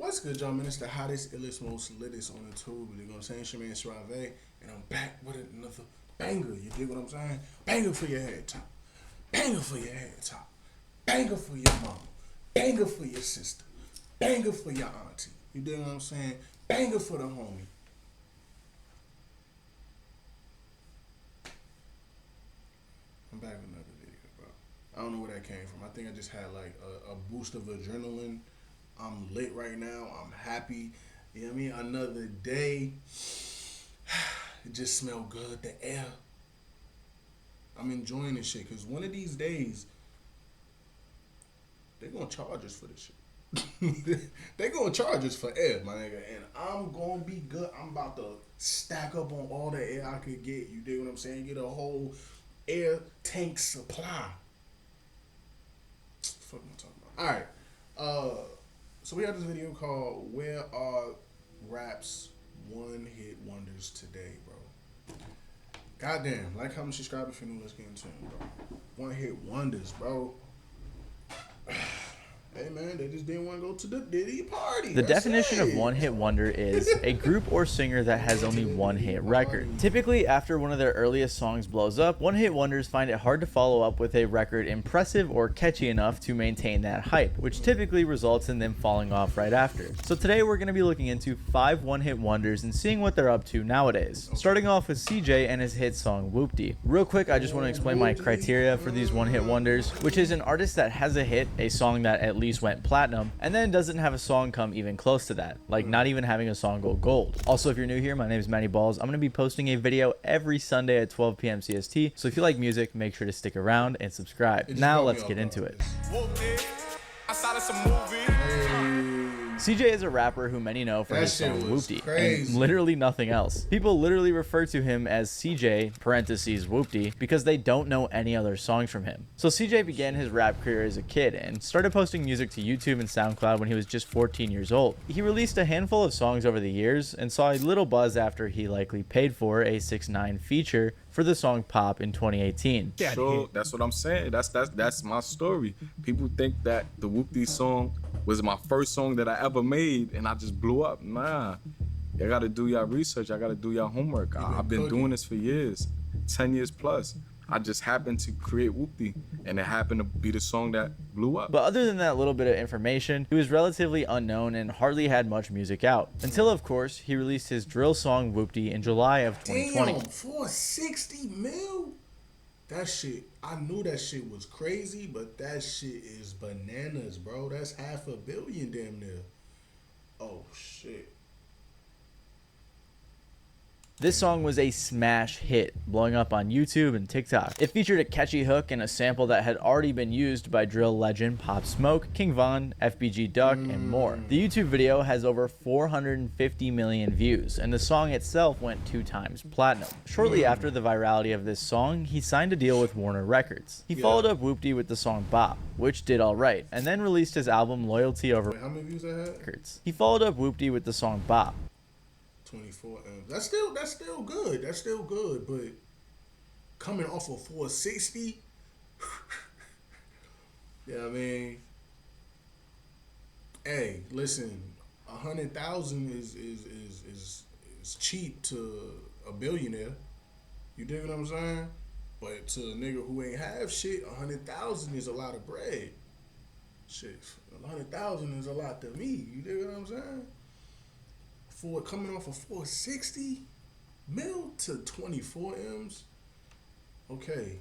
What's good, y'all, man? It's the hottest, illest, most litest on the tube. You know what I'm saying? It's your man, Suave, and I'm back with another banger. You dig what I'm saying? Banger for your head top. Banger for your head top. Banger for your mama. Banger for your sister. Banger for your auntie. You dig what I'm saying? Banger for the homie. I'm back with another video, bro. I don't know where that came from. I think I just had like a boost of adrenaline. I'm lit right now. I'm happy. You know what I mean? Another day. It just smell good. The air. I'm enjoying this shit because one of these days, they're going to charge us for this shit. They're going to charge us for air, my nigga. And I'm going to be good. I'm about to stack up on all the air I could get. You dig what I'm saying? Get a whole air tank supply. Fuck am I talking about? All right. So we have this video called "Where Are Rap's One Hit Wonders Today," bro. Goddamn, like, comment, subscribe if you're new. Let's get into it, bro. One hit wonders, bro. Hey man, they just didn't want to go to the Diddy party. The definition of one-hit wonder is a group or singer that has only one hit record. Typically, after one of their earliest songs blows up, one-hit wonders find it hard to follow up with a record impressive or catchy enough to maintain that hype, which typically results in them falling off right after. So today we're going to be looking into 5 one-hit wonders and seeing what they're up to nowadays. Starting off with CJ and his hit song Whoopty. Real quick, I just want to explain my criteria for these one-hit wonders, which is an artist that has a hit, a song that at least went platinum, and then doesn't have a song come even close to that, like not even having a song go gold. Also, if you're new here, my name is Matty Balls. I'm going to be posting a video every Sunday at 12 p.m. CST, so if you like music, make sure to stick around and subscribe. Now let's get into it. CJ is a rapper who many know for his song Whoopty, and literally nothing else. People literally refer to him as CJ, parentheses Whoopty, because they don't know any other songs from him. So CJ began his rap career as a kid and started posting music to YouTube and SoundCloud when he was just 14 years old. He released a handful of songs over the years and saw a little buzz after he likely paid for a 6ix9ine feature for the song Pop in 2018. So that's what I'm saying. That's my story. People think that the Whoopty song was my first song that I ever made and I just blew up. Nah, you gotta do your research. I gotta do your homework. I've been doing this for years, 10 years plus. I just happened to create Whoopty, and it happened to be the song that blew up. But other than that little bit of information, he was relatively unknown and hardly had much music out. Until, of course, he released his drill song Whoopty in July of 2020. Damn, 460 mil? That shit, I knew that shit was crazy, but that shit is bananas, bro. That's $500 million damn near. Oh, shit. This song was a smash hit, blowing up on YouTube and TikTok. It featured a catchy hook and a sample that had already been used by drill legend Pop Smoke, King Von, FBG Duck, and more. The YouTube video has over 450 million views, and the song itself went 2 times platinum. Shortly after the virality of this song, he signed a deal with Warner Records. He followed up Whoopty with the song Bop, which did alright, and then released his album Loyalty over Wait, how many views I had? Records. He followed up Whoopty with the song Bop. 24 M's. That's still good. That's still good. But coming off of 460, yeah, I mean, hey, listen, 100,000 is cheap to a billionaire. You dig what I'm saying? But to a nigga who ain't have shit, 100,000 is a lot of bread. Shit, 100,000 is a lot to me. You dig what I'm saying? For coming off of 460 mil to 24 M's, okay.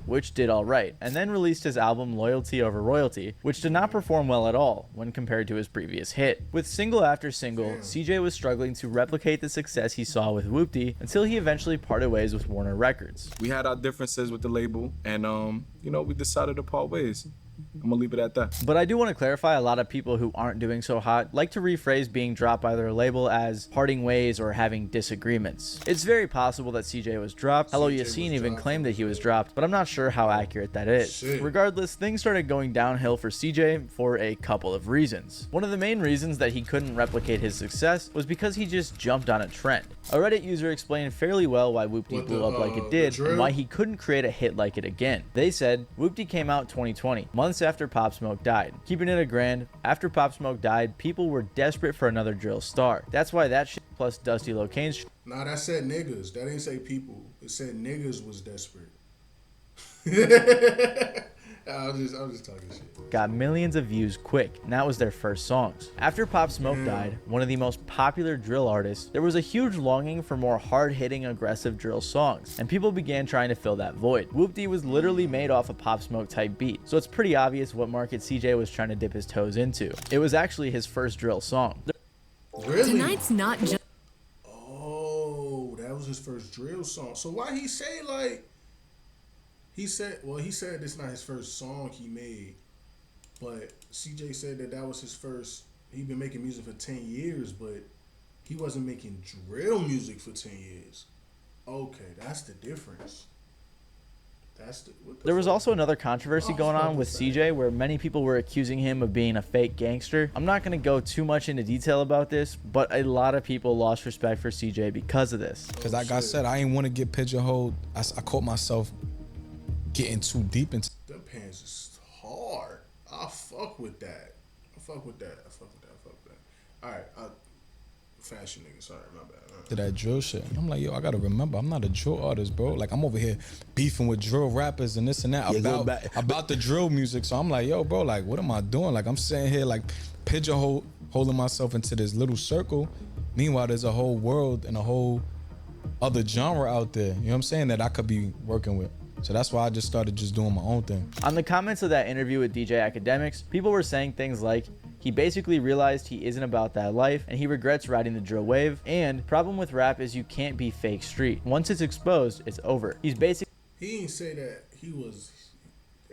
Which did alright, and then released his album Loyalty Over Royalty, which did not perform well at all when compared to his previous hit. With single after single, CJ was struggling to replicate the success he saw with Whoopty until he eventually parted ways with Warner Records. We had our differences with the label, and you know, we decided to part ways. I'm gonna leave it at that. But I do want to clarify, a lot of people who aren't doing so hot like to rephrase being dropped by their label as parting ways or having disagreements. It's very possible that CJ was dropped. Hello Yassine even claimed that he was dropped, but I'm not sure how accurate that is. Regardless, things started going downhill for CJ for a couple of reasons. One of the main reasons that he couldn't replicate his success was because he just jumped on a trend. A Reddit user explained fairly well why Whoopty blew up like it did and why he couldn't create a hit like it again. They said, Whoopty came out 2020. Months months after Pop Smoke died. Keeping it a grand, after Pop Smoke died, people were desperate for another drill star. That's why that shit plus Dusty Locane's Nah, that said niggas. That ain't say people. It said niggas was desperate. I was just talking shit. got millions of views quick, and that was their first songs. After Pop Smoke died, one of the most popular drill artists, there was a huge longing for more hard-hitting, aggressive drill songs, and people began trying to fill that void. Whoop-Dee was literally made off a Pop Smoke type beat, so it's pretty obvious what market CJ was trying to dip his toes into. It was actually his first drill song. Really? Tonight's not just. Oh, that was his first drill song. So why he say like? He said it's not his first song he made, but CJ said that was his first. He'd been making music for 10 years, but he wasn't making drill music for 10 years. Okay, that's the difference. There was also another controversy going on with CJ where many people were accusing him of being a fake gangster. I'm not going to go too much into detail about this, but a lot of people lost respect for CJ because of this. Because like I said, I ain't want to get pigeonholed. I caught myself getting too deep into them pants is hard. I fuck with that. All right, fashion nigga. Sorry, my bad. to that drill shit. And I'm like, yo, I gotta remember, I'm not a drill artist, bro. Like, I'm over here beefing with drill rappers and this and that about the drill music. So I'm like, yo, bro, like, what am I doing? Like, I'm sitting here like holding myself into this little circle. Meanwhile, there's a whole world and a whole other genre out there, you know what I'm saying, that I could be working with. So that's why I just started just doing my own thing. On the comments of that interview with DJ Academics, people were saying things like, he basically realized he isn't about that life and he regrets riding the drill wave, and problem with rap is you can't be fake street. Once it's exposed, it's over. He didn't say that he was,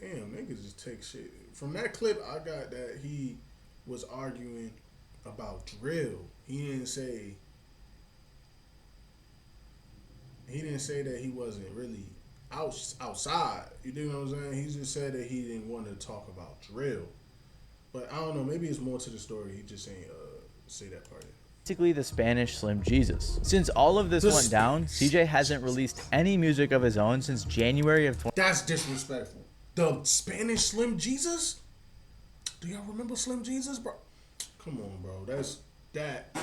damn, niggas just take shit. From that clip, I got that he was arguing about drill. He didn't say that he wasn't really outside. You dig what I'm saying? He just said that he didn't want to talk about drill. But I don't know, maybe it's more to the story. He just ain't say that part. Basically the Spanish Slim Jesus. Since all of this went down, CJ hasn't released any music of his own since January of 20. That's disrespectful. The Spanish Slim Jesus? Do y'all remember Slim Jesus, bro? Come on, bro. That's that.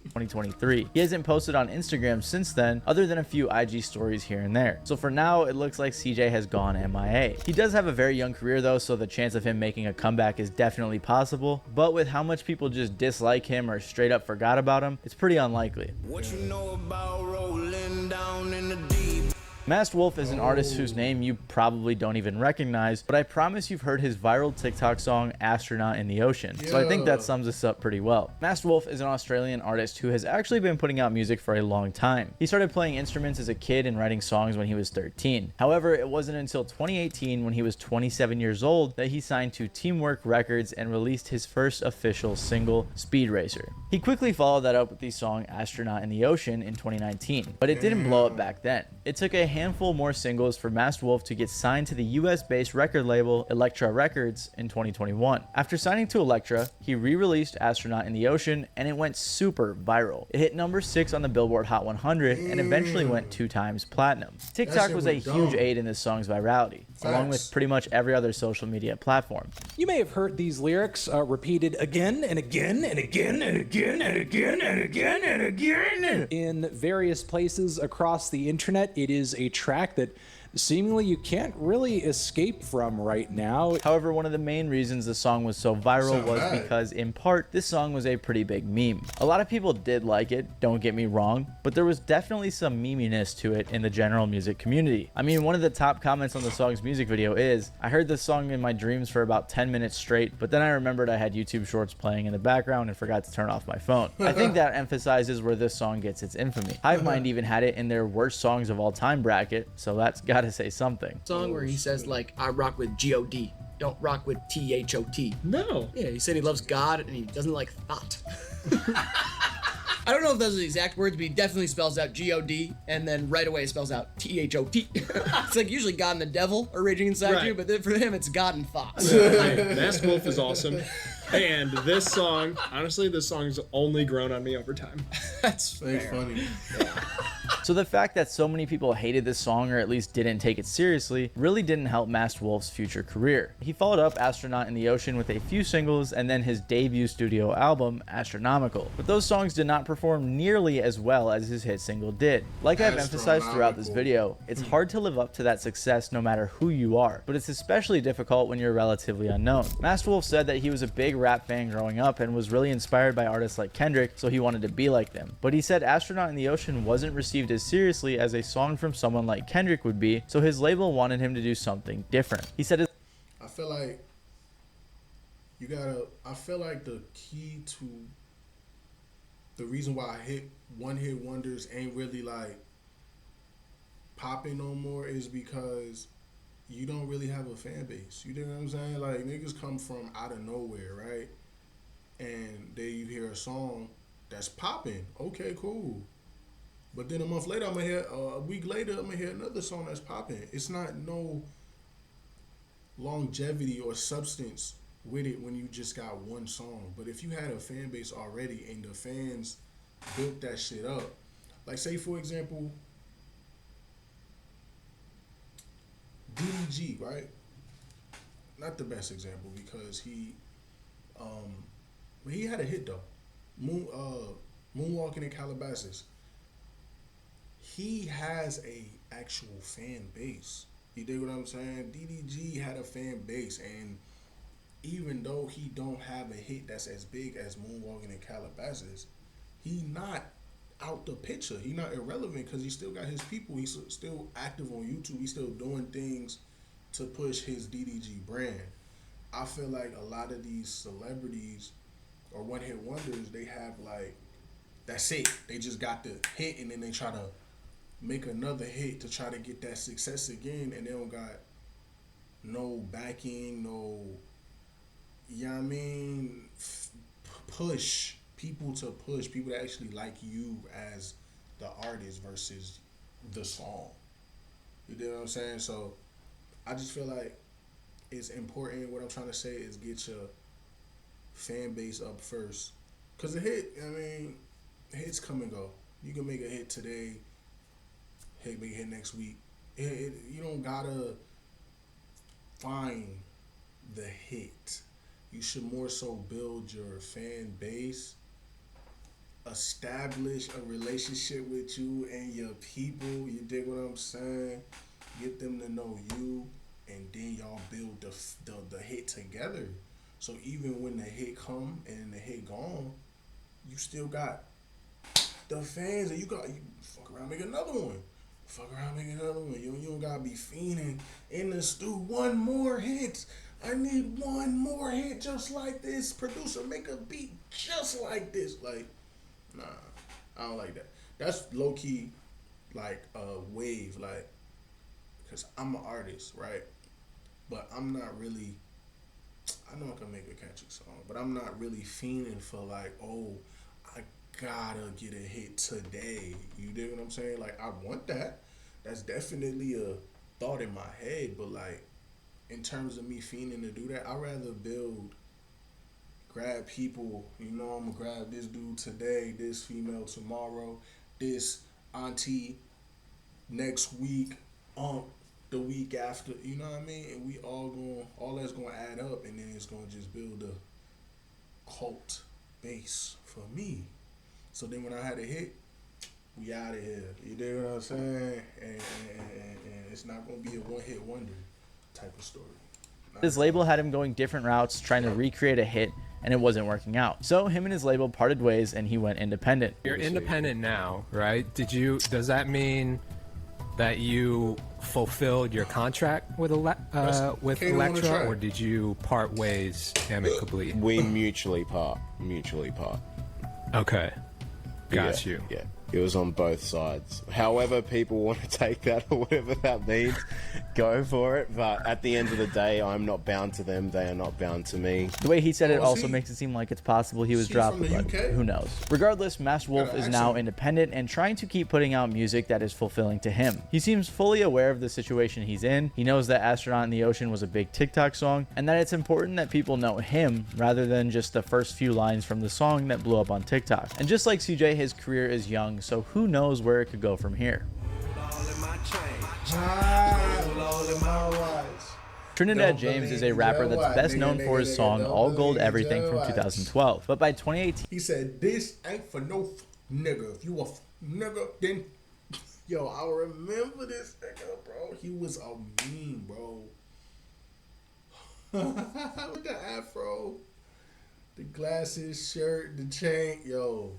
2023. He hasn't posted on Instagram since then, other than a few IG stories here and there. So for now, it looks like CJ has gone MIA. He does have a very young career though, so the chance of him making a comeback is definitely possible, but with how much people just dislike him or straight up forgot about him, it's pretty unlikely. What you know about rolling down in the deep? Masked Wolf is an artist whose name you probably don't even recognize, but I promise you've heard his viral TikTok song, Astronaut in the Ocean. So I think that sums this up pretty well. Masked Wolf is an Australian artist who has actually been putting out music for a long time. He started playing instruments as a kid and writing songs when he was 13. However, it wasn't until 2018, when he was 27 years old, that he signed to Teamwork Records and released his first official single, Speed Racer. He quickly followed that up with the song Astronaut in the Ocean in 2019, but it didn't blow up back then. It took a handful more singles for Masked Wolf to get signed to the US-based record label Elektra Records in 2021. After signing to Elektra, he re-released Astronaut in the Ocean, and it went super viral. It hit number 6 on the Billboard Hot 100 and eventually went 2 times platinum. TikTok was a huge aid in this song's virality, along with pretty much every other social media platform. You may have heard these lyrics repeated again and again and again and again and again and again and again in various places across the internet. It is a track that seemingly you can't really escape from right now. However, one of the main reasons the song was so viral was because, in part, this song was a pretty big meme. A lot of people did like it, don't get me wrong, but there was definitely some meminess to it in the general music community. I mean, one of the top comments on the song's music video is, I heard this song in my dreams for about 10 minutes straight, but then I remembered I had YouTube Shorts playing in the background and forgot to turn off my phone. I think that emphasizes where this song gets its infamy. Hive Mind even had it in their worst songs of all time bracket, so that's gotta say something. Song where he says, like, I rock with G-O-D, don't rock with T-H-O-T. No. Yeah, he said he loves God and he doesn't like thought. I don't know if those are the exact words, but he definitely spells out G-O-D, and then right away spells out T-H-O-T. It's like usually God and the devil are raging inside you, but then for him it's God and thoughts. Hey, Masked Wolf is awesome. And this song, honestly, this song's only grown on me over time. That's fair. funny. So the fact that so many people hated this song, or at least didn't take it seriously, really didn't help Masked Wolf's future career. He followed up Astronaut in the Ocean with a few singles and then his debut studio album, Astronomical. But those songs did not perform nearly as well as his hit single did. Like I've emphasized throughout this video, it's hard to live up to that success no matter who you are, but it's especially difficult when you're relatively unknown. Masked Wolf said that he was a big rap fan growing up and was really inspired by artists like Kendrick, so he wanted to be like them. But he said Astronaut in the Ocean wasn't received as seriously as a song from someone like Kendrick would be, so his label wanted him to do something different. He said I feel like I feel like the key to the reason why one hit wonders ain't really like popping no more is because you don't really have a fan base. You know what I'm saying? Like, niggas come from out of nowhere, right? And then you hear a song that's popping. Okay, cool. But then a month later, a week later, I'm gonna hear another song that's popping. It's not no longevity or substance with it when you just got one song. But if you had a fan base already and the fans built that shit up, like say for example, DDG, right? Not the best example because but he had a hit though. Moonwalking in Calabasas. He has a actual fan base. You dig what I'm saying? DDG had a fan base, and even though he don't have a hit that's as big as Moonwalking in Calabasas, he not out the picture. He not irrelevant because he still got his people. He's still active on YouTube. He's still doing things to push his DDG brand. I feel like a lot of these celebrities or one hit wonders, they have like, that's it. They just got the hit and then they try to make another hit to try to get that success again, and they don't got no backing, no, you know what I mean, push people that actually like you as the artist versus the song. You know what I'm saying? So I just feel like it's important. What I'm trying to say is get your fan base up first, cause the hit, I mean, hits come and go. You can make a hit today, make a hit next week. You don't gotta find the hit. You should more so build your fan base, establish a relationship with you and your people. You dig what I'm saying? Get them to know you, and then y'all build the hit together. So even when the hit come and the hit gone, you still got the fans, and you fuck around, make another one. Fuck around, make another one. You don't gotta be fiending in the stew. One more hit. I need one more hit just like this. Producer, make a beat just like this. Like, nah, I don't like that. That's low key like a wave, like, cause I'm an artist, right? But I'm not really. I know I can make a catchy song, but I'm not really fiending for like, oh, I gotta get a hit today. You dig what I'm saying? Like, I want that. That's definitely a thought in my head, but like, in terms of me fiending to do that, I'd rather grab people, you know, I'm gonna grab this dude today, this female tomorrow, this auntie next week, the week after, you know what I mean? And we all that's gonna add up, and then it's gonna just build a cult base for me. So then when I had a hit, we out of here. You dig what I'm saying? And it's not gonna be a one hit wonder type of story. his label had him going different routes, trying to recreate a hit, and it wasn't working out. So him and his label parted ways, and he went independent. You're independent now, right? Does that mean that you fulfilled your contract with Elektra, or did you part ways amicably? We mutually part. Okay, got you. Yeah, it was on both sides. However people want to take that or whatever that means, go for it. But at the end of the day, I'm not bound to them. They are not bound to me. The way he said it also makes it seem like it's possible he was dropped, but who knows. Regardless, Masked Wolf is now independent and trying to keep putting out music that is fulfilling to him. He seems fully aware of the situation he's in. He knows that Astronaut in the Ocean was a big TikTok song, and that it's important that people know him rather than just the first few lines from the song that blew up on TikTok. And just like CJ, his career is young, song, so who knows where it could go from here. Trinidad James is a rapper that's best known for his song All Gold Everything from 2012. But by 2018, he said, "This ain't for no nigga. If you a nigga, then..." Yo, I remember this nigga, bro. He was a meme, bro. With the afro, the glasses, shirt, the chain. Yo.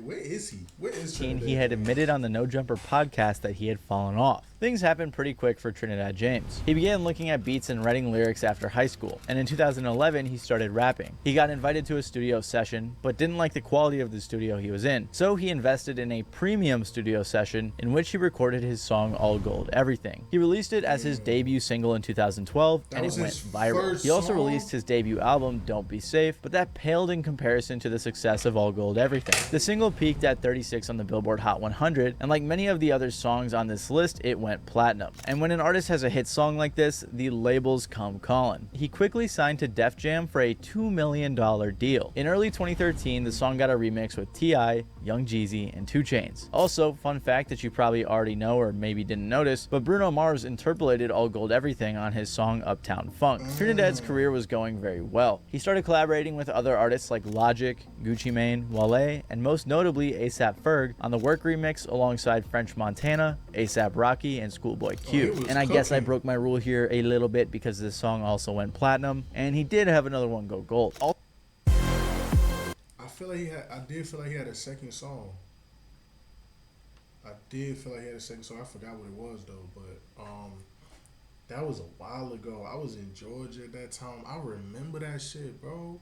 Where is he? Where is Trinidad? He had admitted on the No Jumper podcast that he had fallen off. Things happened pretty quick for Trinidad James. He began looking at beats and writing lyrics after high school, and in 2011 he started rapping. He got invited to a studio session, but didn't like the quality of the studio he was in, so he invested in a premium studio session in which he recorded his song All Gold Everything. He released it as his debut single in 2012, and it went viral. He also released his debut album Don't Be Safe, but that paled in comparison to the success of All Gold Everything. The single peaked at 36 on the Billboard Hot 100, and like many of the other songs on this list, it went platinum. And when an artist has a hit song like this, the labels come calling. He quickly signed to Def Jam for a $2 million deal. In early 2013, the song got a remix with T.I., Young Jeezy, and 2 Chainz. Also, fun fact that you probably already know or maybe didn't notice, but Bruno Mars interpolated All Gold Everything on his song Uptown Funk. Trinidad's career was going very well. He started collaborating with other artists like Logic, Gucci Mane, Wale, and most notably A$AP Ferg on the Work remix alongside French Montana, A$AP Rocky, and Schoolboy Q. And I guess I broke my rule here a little bit because this song also went platinum, and he did have another one go gold. I did feel like he had a second song. I forgot what it was though, but that was a while ago. I was in Georgia at that time. I remember that shit, bro.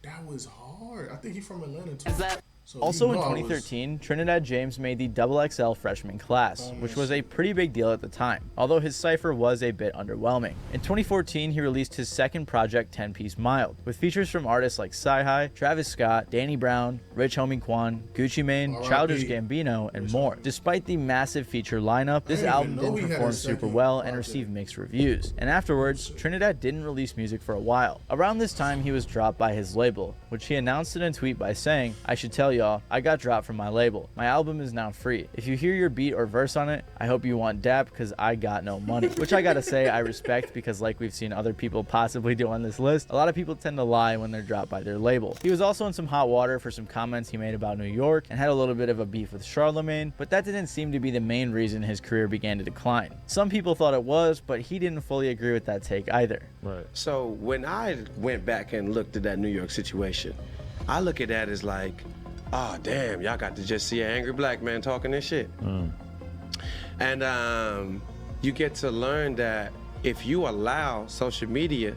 That was hard. I think he's from Atlanta too. So, also in 2013, Trinidad James made the XXL freshman class, which was a pretty big deal at the time, although his cypher was a bit underwhelming. In 2014, he released his second project, 10-Piece Mild, with features from artists like Sci-Hi, Travis Scott, Danny Brown, Rich Homie Quan, Gucci Mane, Childish Gambino, and more. Despite the massive feature lineup, this album didn't perform super well and received mixed reviews. And afterwards, Trinidad didn't release music for a while. Around this time, he was dropped by his label, which he announced in a tweet by saying, "I should tell y'all, I got dropped from my label. My album is now free. If you hear your beat or verse on it, I hope you want dap because I got no money." Which I gotta say I respect, because like we've seen other people possibly do on this list, a lot of people tend to lie when they're dropped by their label. He was also in some hot water for some comments he made about New York and had a little bit of a beef with Charlemagne, but that didn't seem to be the main reason his career began to decline. Some people thought it was, but he didn't fully agree with that take either. Right. So when I went back and looked at that New York situation, I look at that as like, oh damn, y'all got to just see an angry black man talking this shit. And you get to learn that if you allow social media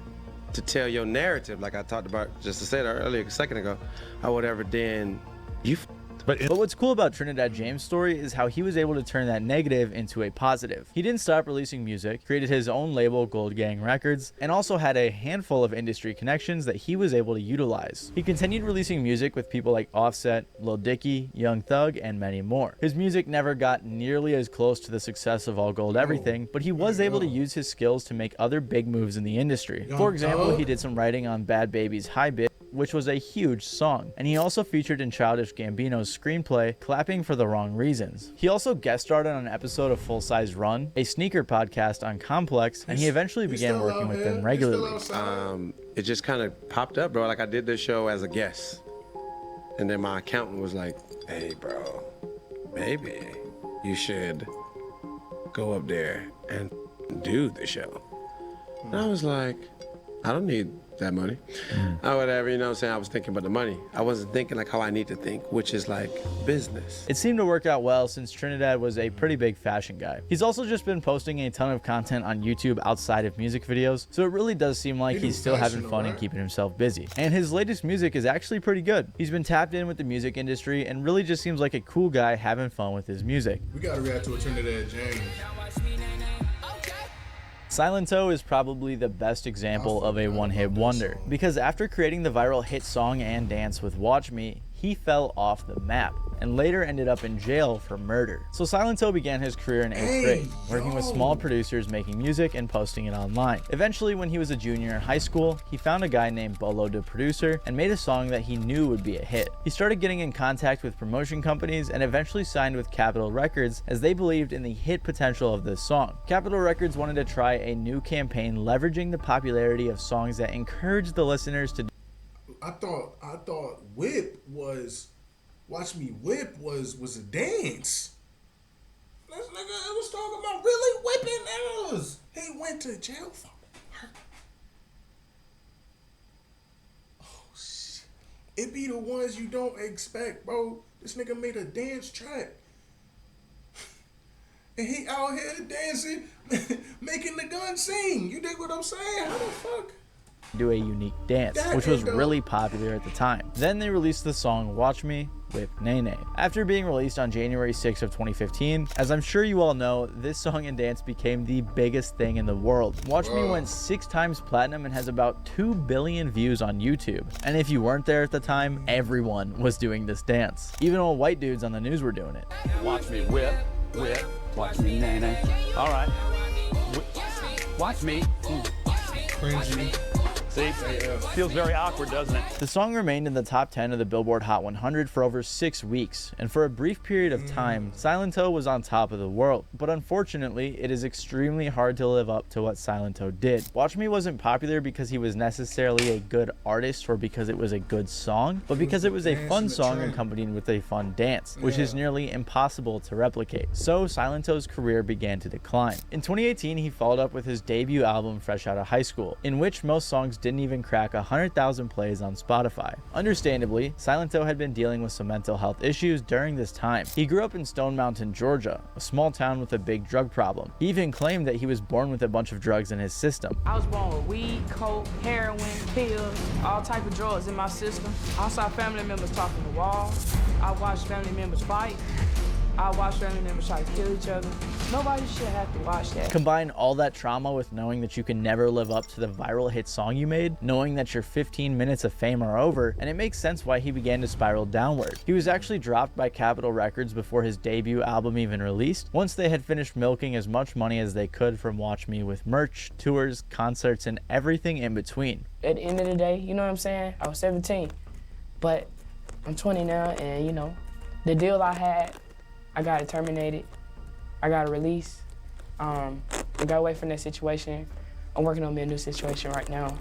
to tell your narrative, like I talked about just to say that earlier a second ago, or whatever, then you But what's cool about Trinidad James' story is how he was able to turn that negative into a positive. He didn't stop releasing music, created his own label, Gold Gang Records, and also had a handful of industry connections that he was able to utilize. He continued releasing music with people like Offset, Lil Dicky, Young Thug, and many more. His music never got nearly as close to the success of All Gold Everything, but he was able to use his skills to make other big moves in the industry. For example, he did some writing on Bad Baby's High Bit, which was a huge song, and he also featured in Childish Gambino's screenplay, Clapping for the Wrong Reasons. He also guest starred on an episode of Full Size Run, a sneaker podcast on Complex, and he eventually began working with them regularly. It just kind of popped up, bro. Like I did this show as a guest, and then my accountant was like, "Hey, bro, maybe you should go up there and do the show." And I was like, I don't need that money or whatever, you know what I'm saying? I was thinking about the money. I wasn't thinking like how I need to think, which is like business. It seemed to work out well since Trinidad was a pretty big fashion guy. He's also just been posting a ton of content on YouTube outside of music videos, so it really does seem like he's still having fun and keeping himself busy. And his latest music is actually pretty good. He's been tapped in with the music industry and really just seems like a cool guy having fun with his music. We gotta react to a Trinidad James. Silento is probably the best example of a one-hit wonder, because after creating the viral hit song and dance with Watch Me, he fell off the map and later ended up in jail for murder. So Silento began his career in 8th grade, working with small producers making music and posting it online. Eventually, when he was a junior in high school, he found a guy named Bolo the Producer and made a song that he knew would be a hit. He started getting in contact with promotion companies and eventually signed with Capitol Records as they believed in the hit potential of this song. Capitol Records wanted to try a new campaign leveraging the popularity of songs that encouraged the listeners to I thought whip was watch me whip was a dance. This nigga was talking about really whipping niggas. He went to jail for her. Oh shit. It be the ones you don't expect, bro. This nigga made a dance track. And he out here dancing, making the gun sing. You dig what I'm saying? How the fuck? do a unique dance, which was really popular at the time. Then they released the song Watch Me with Nene. After being released on January 6th of 2015, as I'm sure you all know, this song and dance became the biggest thing in the world. Watch Me went 6 times platinum and has about 2 billion views on YouTube. And if you weren't there at the time, everyone was doing this dance. Even old white dudes on the news were doing it. Watch me whip, whip, watch me Nene. All right. Watch me. Cringy. See? Feels very awkward, doesn't it? The song remained in the top 10 of the Billboard Hot 100 for over 6 weeks, and for a brief period of time, Silento was on top of the world. But unfortunately, it is extremely hard to live up to what Silento did. Watch Me wasn't popular because he was necessarily a good artist or because it was a good song, but because it was a fun song accompanied with a fun dance, which is nearly impossible to replicate. So Silento's career began to decline. In 2018, he followed up with his debut album Fresh Outta High School, in which most songs didn't even crack 100,000 plays on Spotify. Understandably, Silento had been dealing with some mental health issues during this time. He grew up in Stone Mountain, Georgia, a small town with a big drug problem. He even claimed that he was born with a bunch of drugs in his system. I was born with weed, coke, heroin, pills, all type of drugs in my system. I saw family members talking to walls. I watched family members fight. I watched family members try to kill each other. Nobody should have to watch that. Combine all that trauma with knowing that you can never live up to the viral hit song you made, knowing that your 15 minutes of fame are over, and it makes sense why he began to spiral downward. He was actually dropped by Capitol Records before his debut album even released, once they had finished milking as much money as they could from Watch Me with merch, tours, concerts, and everything in between. At the end of the day, you know what I'm saying? I was 17, but I'm 20 now, and you know, the deal I had, I got it terminated. I got a release. I got away from that situation. I'm working on me a new situation right now.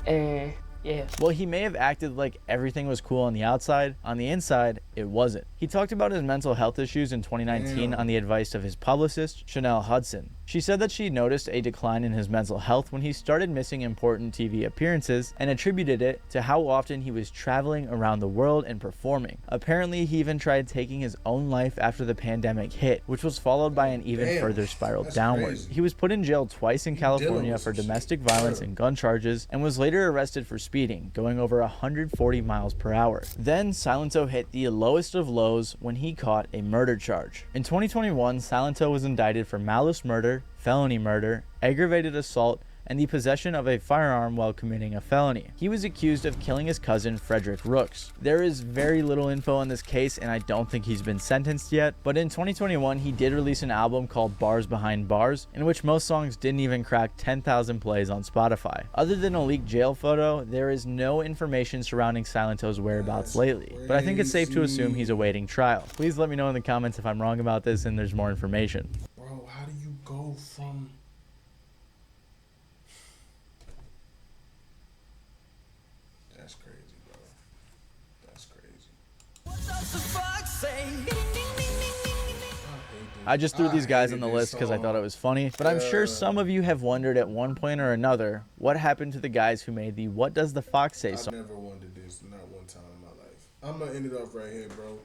And yeah. Well, he may have acted like everything was cool on the outside. On the inside, it wasn't. He talked about his mental health issues in 2019 on the advice of his publicist, Chanel Hudson. She said that she noticed a decline in his mental health when he started missing important TV appearances and attributed it to how often he was traveling around the world and performing. Apparently, he even tried taking his own life after the pandemic hit, which was followed by an even further spiral downward. Crazy. He was put in jail twice in California for domestic violence and gun charges and was later arrested for speeding, going over 140 miles per hour. Then Silento hit the lowest of lows when he caught a murder charge. In 2021, Silento was indicted for malice murder, felony murder, aggravated assault, and the possession of a firearm while committing a felony. He was accused of killing his cousin, Frederick Rooks. There is very little info on this case, and I don't think he's been sentenced yet, but in 2021, he did release an album called Bars Behind Bars, in which most songs didn't even crack 10,000 plays on Spotify. Other than a leaked jail photo, there is no information surrounding Silento's whereabouts lately, but I think it's safe to assume he's awaiting trial. Please let me know in the comments if I'm wrong about this and there's more information. Bro, how do you go from... That's crazy, bro. That's crazy. I just threw these guys on the list because I thought it was funny, but I'm sure some of you have wondered at one point or another what happened to the guys who made the What Does the Fox Say song. I never wondered this, not one time in my life. I'm gonna end it off right here, bro.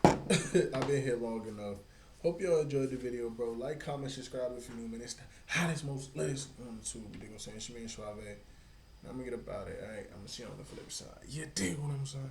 I've been here long enough. Hope y'all enjoyed the video, bro. Like, comment, subscribe if you're new, man. It's the hottest, most latest on the tube. You dig what I'm saying? It's your man Suave. I'm gonna get up out of here, alright? I'm gonna see you on the flip side. You dig what I'm saying?